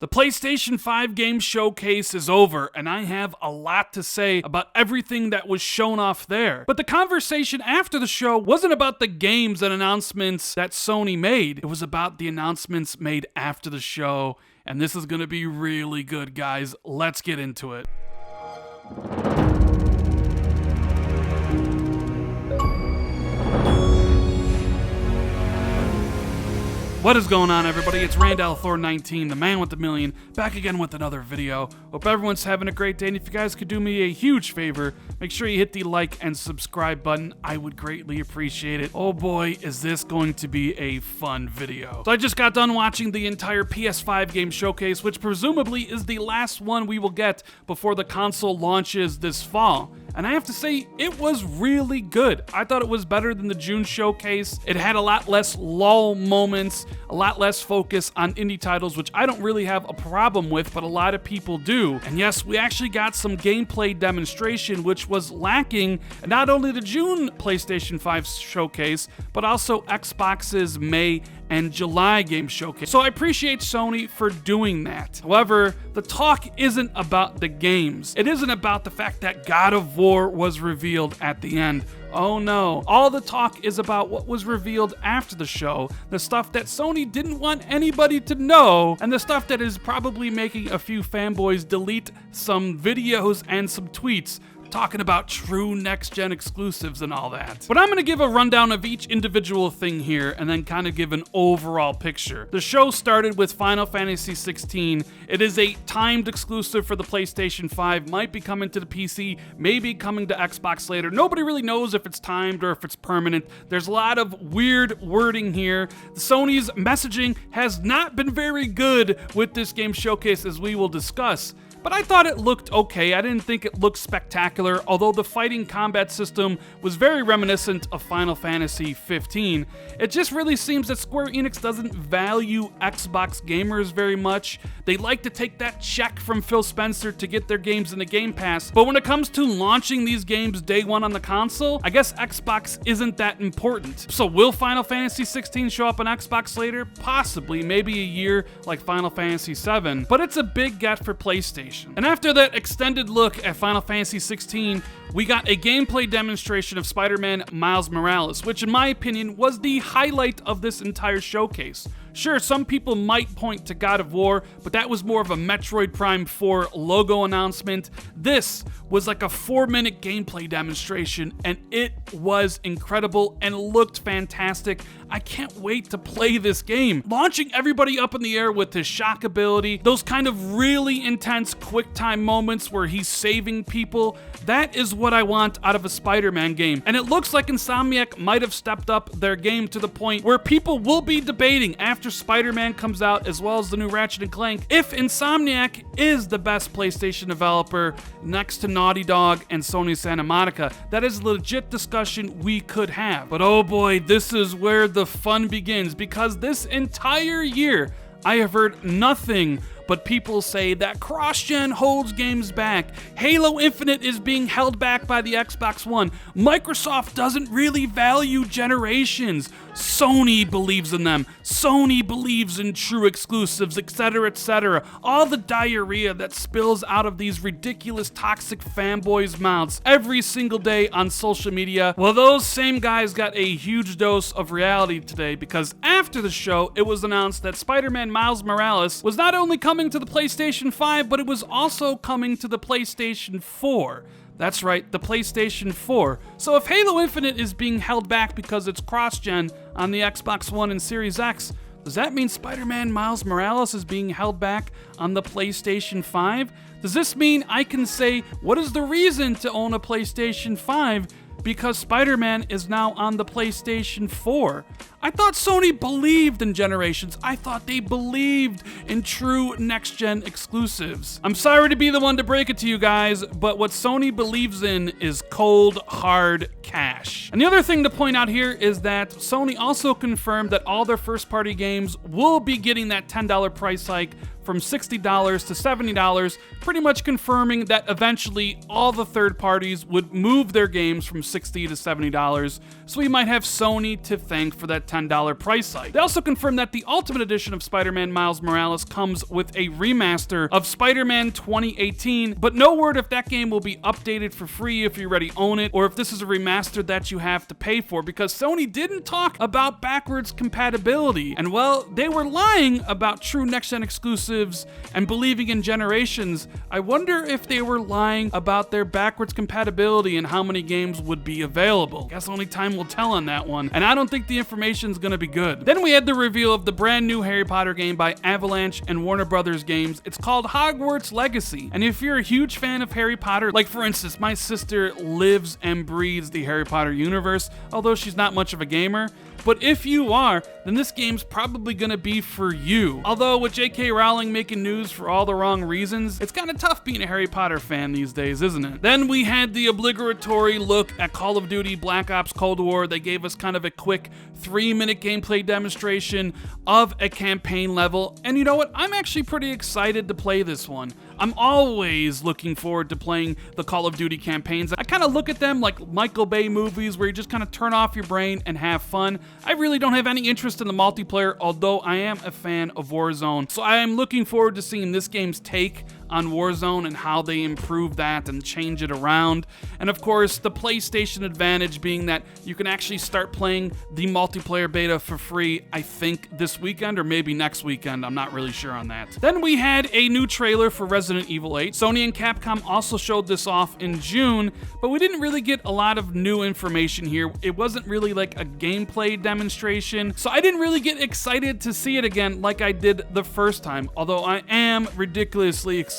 The PlayStation 5 game showcase is over, and I have a lot to say about everything that was shown off there. But the conversation after the show wasn't about the games and announcements that Sony made. It was about the announcements made after the show, and this is going to be really good, guys. Let's get into it. What is going on, everybody? It's Randall Thor19, the man with the million, back again with another video. Hope everyone's having a great day, and if you guys could do me a huge favor, make sure you hit the like and subscribe button. I would greatly appreciate it. Oh boy, is this going to be a fun video. So I just got done watching the entire PS5 game showcase, which presumably is the last one we will get before the console launches this fall. And I have to say, it was really good. I thought it was better than the June showcase. It had a lot less lull moments, a lot less focus on indie titles, which I don't really have a problem with, but a lot of people do. And yes, we actually got some gameplay demonstration, which was lacking in not only the June PlayStation 5 showcase, but also Xbox's May and July game showcase. So I appreciate Sony for doing that. However, the talk isn't about the games. It isn't about the fact that God of War was revealed at the end. Oh no. All the talk is about what was revealed after the show, the stuff that Sony didn't want anybody to know, and the stuff that is probably making a few fanboys delete some videos and some tweets talking about true next-gen exclusives and all that. But I'm going to give a rundown of each individual thing here and then kind of give an overall picture. The show started with Final Fantasy 16. It is a timed exclusive for the PlayStation 5, might be coming to the PC, maybe coming to Xbox later. Nobody really knows if it's timed or if it's permanent. There's a lot of weird wording here. Sony's messaging has not been very good with this game showcase, as we will discuss. But I thought it looked okay. I didn't think it looked spectacular, although the fighting combat system was very reminiscent of Final Fantasy 15. It just really seems that Square Enix doesn't value Xbox gamers very much. They like to take that check from Phil Spencer to get their games in the Game Pass, but when it comes to launching these games day one on the console, I guess Xbox isn't that important. So will Final Fantasy 16 show up on Xbox later? Possibly, maybe a year like Final Fantasy 7, but it's a big get for PlayStation. And after that extended look at Final Fantasy 16, we got a gameplay demonstration of Spider-Man Miles Morales, which in my opinion was the highlight of this entire showcase. Sure, some people might point to God of War, but that was more of a Metroid Prime 4 logo announcement. This was like a 4-minute gameplay demonstration, and it was incredible and looked fantastic. I can't wait to play this game. Launching everybody up in the air with his shock ability, those kind of really intense quick time moments where he's saving people, that is what I want out of a Spider-Man game. And it looks like Insomniac might have stepped up their game to the point where people will be debating after Spider-Man comes out, as well as the new Ratchet & Clank, if Insomniac is the best PlayStation developer next to Naughty Dog and Sony Santa Monica. That is a legit discussion we could have. But oh boy, this is where the fun begins, because this entire year I have heard nothing but people say that cross-gen holds games back. Halo Infinite is being held back by the Xbox One. Microsoft doesn't really value generations. Sony believes in them. Sony believes in true exclusives, etc., etc. All the diarrhea that spills out of these ridiculous toxic fanboys' mouths every single day on social media. Well, those same guys got a huge dose of reality today, because after the show, it was announced that Spider-Man Miles Morales was not only coming to the PlayStation 5, but it was also coming to the PlayStation 4. That's right, the PlayStation 4. So if Halo Infinite is being held back because it's cross-gen on the Xbox One and Series X, does that mean Spider-Man Miles Morales is being held back on the PlayStation 5? Does this mean I can say, what is the reason to own a PlayStation 5? Because Spider-Man is now on the PlayStation 4. I thought Sony believed in generations. I thought they believed in true next-gen exclusives. I'm sorry to be the one to break it to you guys, but what Sony believes in is cold, hard cash. And the other thing to point out here is that Sony also confirmed that all their first-party games will be getting that $10 price hike from $60 to $70, pretty much confirming that eventually all the third parties would move their games from $60 to $70, so we might have Sony to thank for that $10 price hike. They also confirmed that the Ultimate Edition of Spider-Man Miles Morales comes with a remaster of Spider-Man 2018, but no word if that game will be updated for free if you already own it, or if this is a remaster that you have to pay for, because Sony didn't talk about backwards compatibility. And well, they were lying about true next-gen exclusives and believing in generations. I wonder if they were lying about their backwards compatibility and how many games would be available. Guess only time will tell on that one, and I don't think the information's gonna be good. Then we had the reveal of the brand new Harry Potter game by Avalanche and Warner Brothers Games. It's called Hogwarts Legacy, and if you're a huge fan of Harry Potter, like for instance, my sister lives and breathes the Harry Potter universe, although she's not much of a gamer. But if you are, then this game's probably gonna be for you. Although with J.K. Rowling making news for all the wrong reasons, it's kinda tough being a Harry Potter fan these days, isn't it? Then we had the obligatory look at Call of Duty Black Ops Cold War. They gave us kind of a quick 3-minute gameplay demonstration of a campaign level. And you know what? I'm actually pretty excited to play this one. I'm always looking forward to playing the Call of Duty campaigns. I kind of look at them like Michael Bay movies where you just kind of turn off your brain and have fun. I really don't have any interest in the multiplayer, although I am a fan of Warzone. So I am looking forward to seeing this game's take on Warzone and how they improve that and change it around. And of course, the PlayStation advantage being that you can actually start playing the multiplayer beta for free, I think this weekend or maybe next weekend. I'm not really sure on that. Then we had a new trailer for Resident Evil 8. Sony and Capcom also showed this off in June, but we didn't really get a lot of new information here. It wasn't really like a gameplay demonstration, so I didn't really get excited to see it again like I did the first time, although I am ridiculously excited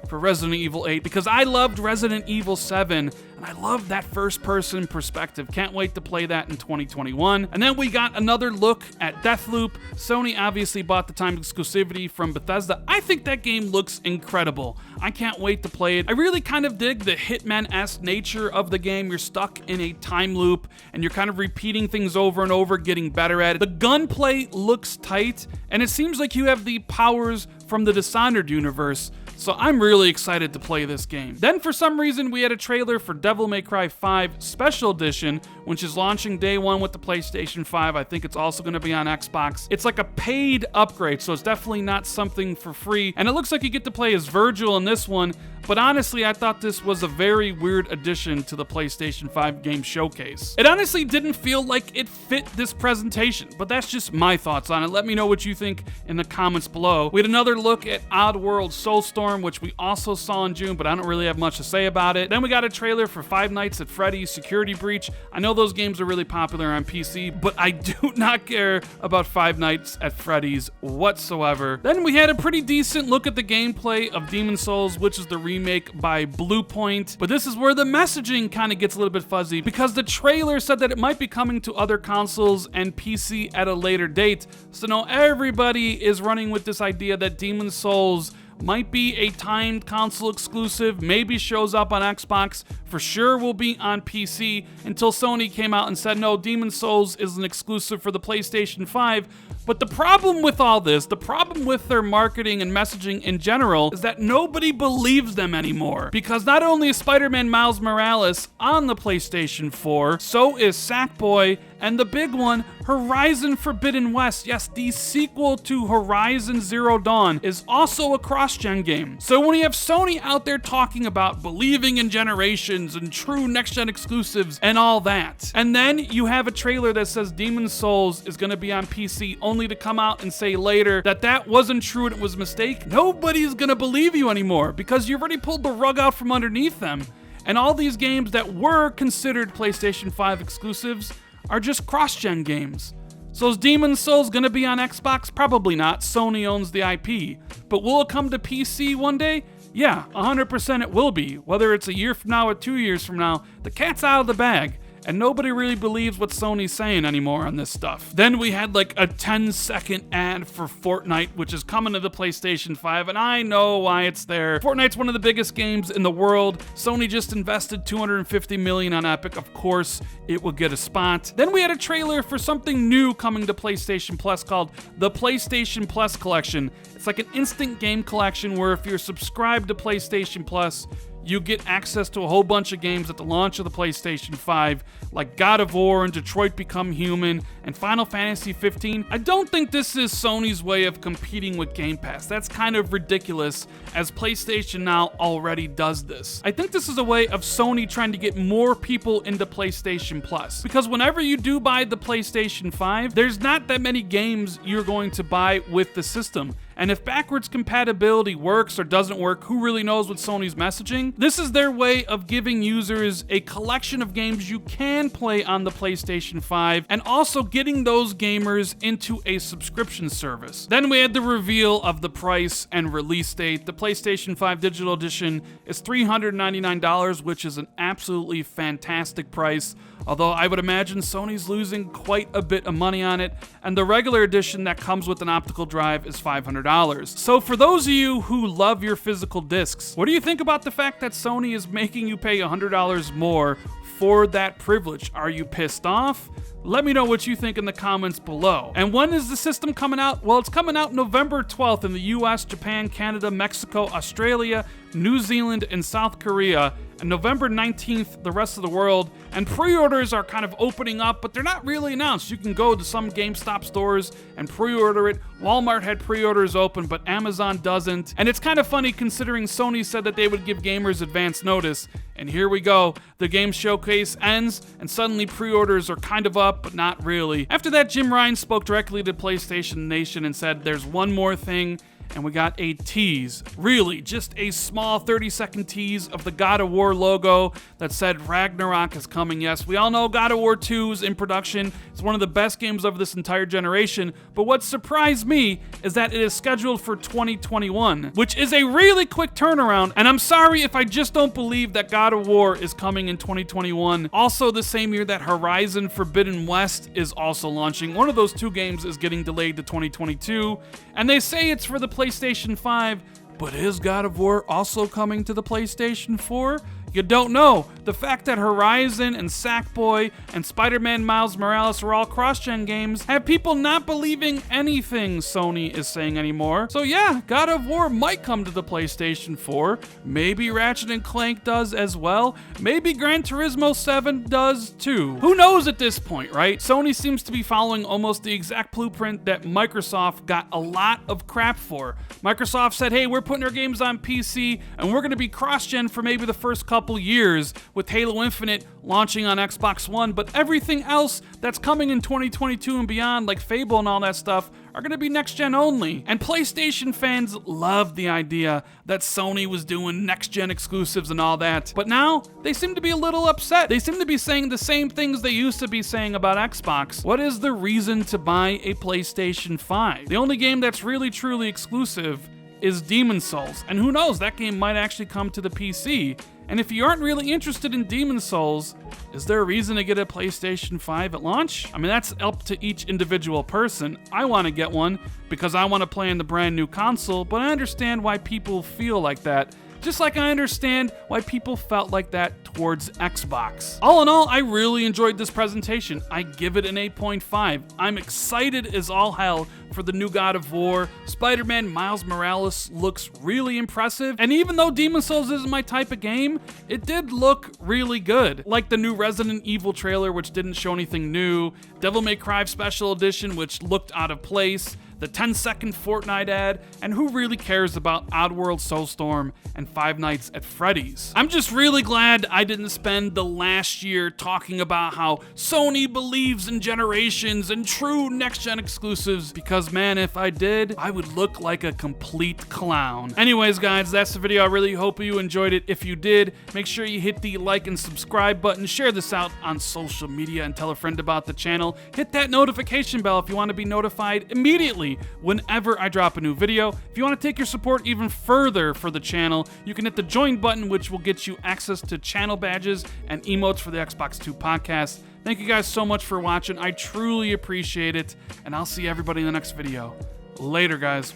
for Resident Evil 8 because I loved Resident Evil 7 and I love that first-person perspective. Can't wait to play that in 2021. And then we got another look at Deathloop. Sony obviously bought the timed exclusivity from Bethesda. I think that game looks incredible. I can't wait to play it. I really kind of dig the Hitman-esque nature of the game. You're stuck in a time loop and you're kind of repeating things over and over, getting better at it. The gunplay looks tight and it seems like you have the powers from the Dishonored universe. So I'm really excited to play this game. Then for some reason we had a trailer for Devil May Cry 5 Special Edition, which is launching day one with the PlayStation 5. I think it's also going to be on Xbox. It's like a paid upgrade, so it's definitely not something for free. And it looks like you get to play as Virgil in this one, but honestly, I thought this was a very weird addition to the PlayStation 5 game showcase. It honestly didn't feel like it fit this presentation, but that's just my thoughts on it. Let me know what you think in the comments below. We had another look at Oddworld Soulstorm, which we also saw in June, but I don't really have much to say about it. Then we got a trailer for Five Nights at Freddy's Security Breach. I know those games are really popular on PC, but I do not care about Five Nights at Freddy's whatsoever. Then we had a pretty decent look at the gameplay of Demon's Souls, which is the remake by Bluepoint, but this is where the messaging kind of gets a little bit fuzzy because the trailer said that it might be coming to other consoles and PC at a later date. So now everybody is running with this idea that Demon's Souls might be a timed console exclusive, maybe shows up on Xbox, for sure will be on PC, until Sony came out and said, no, Demon's Souls is an exclusive for the PlayStation 5. But the problem with all this, the problem with their marketing and messaging in general, is that nobody believes them anymore. Because not only is Spider-Man Miles Morales on the PlayStation 4, so is Sackboy, and the big one, Horizon Forbidden West. Yes, the sequel to Horizon Zero Dawn is also a cross-gen game. So when you have Sony out there talking about believing in generations and true next-gen exclusives and all that, and then you have a trailer that says Demon's Souls is going to be on PC only to come out and say later that that wasn't true and it was a mistake, nobody's going to believe you anymore because you've already pulled the rug out from underneath them. And all these games that were considered PlayStation 5 exclusives are just cross-gen games. So is Demon's Souls gonna be on Xbox? Probably not. Sony owns the IP. But will it come to PC one day? Yeah, 100% it will be. Whether it's a year from now or 2 years from now, the cat's out of the bag. and nobody really believes what Sony's saying anymore on this stuff. Then we had like a 10-second ad for Fortnite, which is coming to the PlayStation 5, and I know why it's there. Fortnite's one of the biggest games in the world. Sony just invested $250 million on Epic. Of course, it will get a spot. Then we had a trailer for something new coming to PlayStation Plus called the PlayStation Plus Collection. It's like an instant game collection where if you're subscribed to PlayStation Plus, you get access to a whole bunch of games at the launch of the PlayStation 5, like God of War and Detroit Become Human and Final Fantasy 15. I don't think this is Sony's way of competing with Game Pass. That's kind of ridiculous, as PlayStation Now already does this. I think this is a way of Sony trying to get more people into PlayStation Plus, because whenever you do buy the PlayStation 5, there's not that many games you're going to buy with the system. And if backwards compatibility works or doesn't work, who really knows with Sony's messaging? This is their way of giving users a collection of games you can play on the PlayStation 5, and also getting those gamers into a subscription service. Then we had the reveal of the price and release date. The PlayStation 5 Digital Edition is $399, which is an absolutely fantastic price, although I would imagine Sony's losing quite a bit of money on it, and the regular edition that comes with an optical drive is $500. So for those of you who love your physical discs, what do you think about the fact that Sony is making you pay $100 more for that privilege? Are you pissed off? Let me know what you think in the comments below. And when is the system coming out? Well, it's coming out November 12th in the US, Japan, Canada, Mexico, Australia, New Zealand, and South Korea, and November 19th, the rest of the world. And pre-orders are kind of opening up, but they're not really announced. You can go to some GameStop stores and pre-order it. Walmart had pre-orders open, but Amazon doesn't. And it's kind of funny considering Sony said that they would give gamers advance notice. And here we go. The game showcase ends, and suddenly pre-orders are kind of up, but not really. After that, Jim Ryan spoke directly to PlayStation Nation and said, there's one more thing. And we got a tease, really just a small 30-second tease of the God of War logo that said Ragnarok is coming. Yes, we all know God of War 2 is in production. It's one of the best games of this entire generation, but what surprised me is that it is scheduled for 2021, which is a really quick turnaround, and I'm sorry if I just don't believe that God of War is coming in 2021. Also the same year that Horizon Forbidden West is also launching. One of those two games is getting delayed to 2022, and they say it's for the PlayStation 5, but is God of War also coming to the PlayStation 4? You don't know. The fact that Horizon and Sackboy and Spiderman Miles Morales are all cross-gen games have people not believing anything Sony is saying anymore. So yeah, God of War might come to the PlayStation 4. Maybe Ratchet & Clank does as well. Maybe Gran Turismo 7 does too. Who knows at this point, right? Sony seems to be following almost the exact blueprint that Microsoft got a lot of crap for. Microsoft said, hey, we're putting our games on PC and we're going to be cross-gen for maybe the first couple years with Halo Infinite launching on Xbox One, but everything else that's coming in 2022 and beyond, like Fable and all that stuff, are going to be next-gen only. And PlayStation fans loved the idea that Sony was doing next-gen exclusives and all that, but now they seem to be a little upset. They seem to be saying the same things they used to be saying about Xbox. What is the reason to buy a PlayStation 5? The only game that's really truly exclusive is Demon's Souls, and who knows, that game might actually come to the PC. And if you aren't really interested in Demon's Souls, is there a reason to get a PlayStation 5 at launch? I mean, that's up to each individual person. I want to get one because I want to play on the brand new console, but I understand why people feel like that. Just like I understand why people felt like that towards Xbox. All in all, I really enjoyed this presentation. I give it an 8.5. I'm excited as all hell for the new God of War. Spider-Man Miles Morales looks really impressive, and even though Demon's Souls isn't my type of game, it did look really good. Like the new Resident Evil trailer, which didn't show anything new, Devil May Cry Special Edition, which looked out of place, the 10-second Fortnite ad, and who really cares about Oddworld Soulstorm and Five Nights at Freddy's? I'm just really glad I didn't spend the last year talking about how Sony believes in generations and true next-gen exclusives, because man, if I did, I would look like a complete clown. Anyways guys, that's the video. I really hope you enjoyed it. If you did, make sure you hit the like and subscribe button, share this out on social media, and tell a friend about the channel. Hit that notification bell if you want to be notified immediately immediately whenever I drop a new video. If you want to take your support even further for the channel, you can hit the join button, which will get you access to channel badges and emotes for the Xbox 2 podcast. Thank you guys so much for watching. I truly appreciate it, and I'll see everybody in the next video. Later, guys.